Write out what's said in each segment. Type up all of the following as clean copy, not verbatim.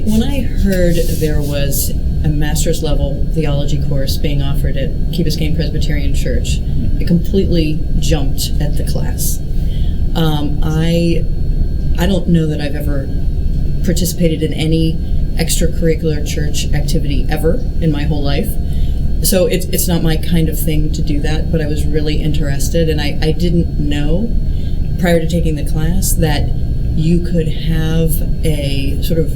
When I heard there was a master's level theology course being offered at Key Biscayne Presbyterian Church, I completely jumped at the class. I don't know that I've ever participated in any extracurricular church activity ever in my whole life. So it's not my kind of thing to do that, but I was really interested, and I didn't know prior to taking the class that you could have a sort of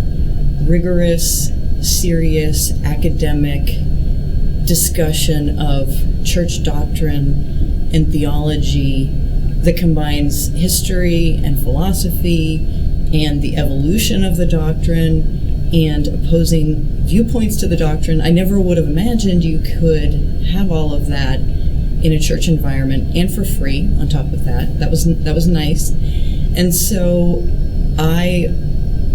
rigorous, serious, academic discussion of church doctrine and theology that combines history and philosophy and the evolution of the doctrine and opposing viewpoints to the doctrine. I never would have imagined you could have all of that in a church environment, and for free on top of that. That was nice. And so I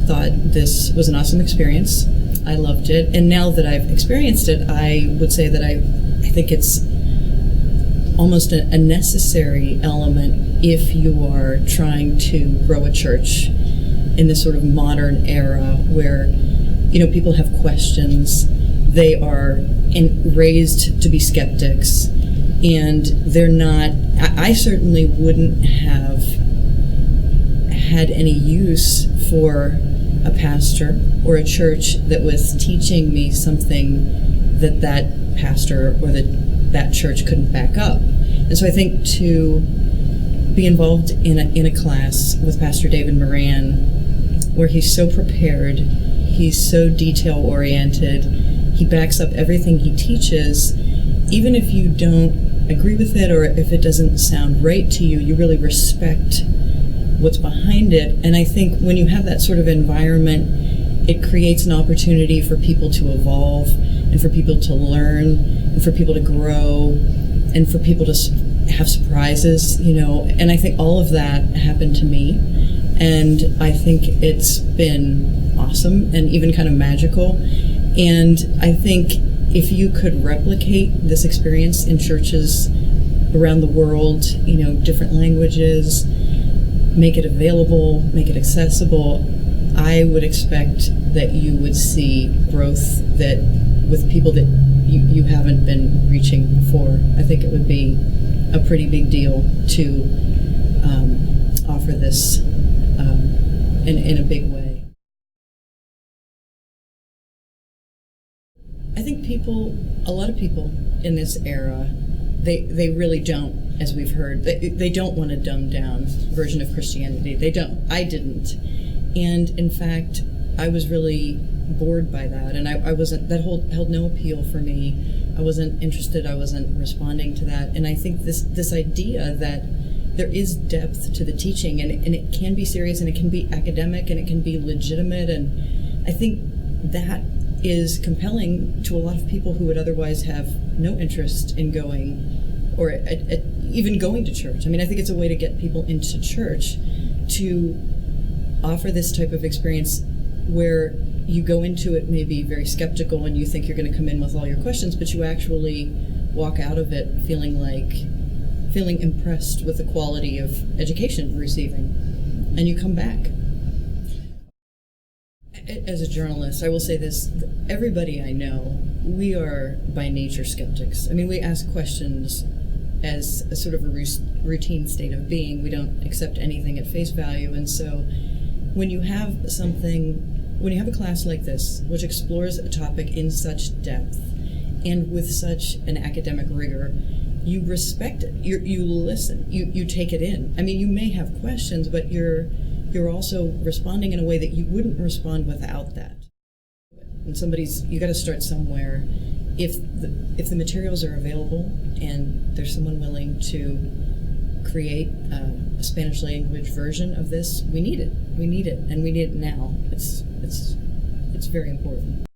thought this was an awesome experience. I loved it. And now that I've experienced it, I would say that I think it's almost a necessary element if you are trying to grow a church in this sort of modern era where, people have questions. They are raised to be skeptics, and they're not. I certainly wouldn't have had any use for a pastor or a church that was teaching me something that pastor or that church couldn't back up. And so I think to be involved in a class with Pastor David Moran, where he's so prepared, he's so detail-oriented, he backs up everything he teaches, even if you don't agree with it or if it doesn't sound right to you, you really respect what's behind it. And I think when you have that sort of environment, it creates an opportunity for people to evolve and for people to learn and for people to grow and for people to have surprises, and I think all of that happened to me, and I think it's been awesome and even kind of magical. And I think if you could replicate this experience in churches around the world, different languages, make it available, make it accessible, I would expect that you would see growth that with people that you haven't been reaching before. I think it would be a pretty big deal to offer this in a big way. I think a lot of people in this era, they really don't, as we've heard, they don't want a dumbed down version of Christianity. They don't. I didn't. And in fact, I was really bored by that, and I wasn't, that held no appeal for me. I wasn't interested, I wasn't responding to that. And I think this idea that there is depth to the teaching, and it can be serious, and it can be academic, and it can be legitimate, and I think that is compelling to a lot of people who would otherwise have no interest in going, or even going to church. I mean, I think it's a way to get people into church, to offer this type of experience where you go into it maybe very skeptical and you think you're going to come in with all your questions, but you actually walk out of it feeling impressed with the quality of education you're receiving, and you come back. As a journalist, I will say this: everybody I know, we are by nature skeptics. I mean, we ask questions as a sort of a routine state of being. We don't accept anything at face value, and so when you have a class like this, which explores a topic in such depth and with such an academic rigor, you respect it. You listen. You take it in. I mean, you may have questions, but you're also responding in a way that you wouldn't respond without that. And you got to start somewhere. If the materials are available and there's someone willing to create a Spanish language version of this, we need it. We need it, and we need it now. It's very important.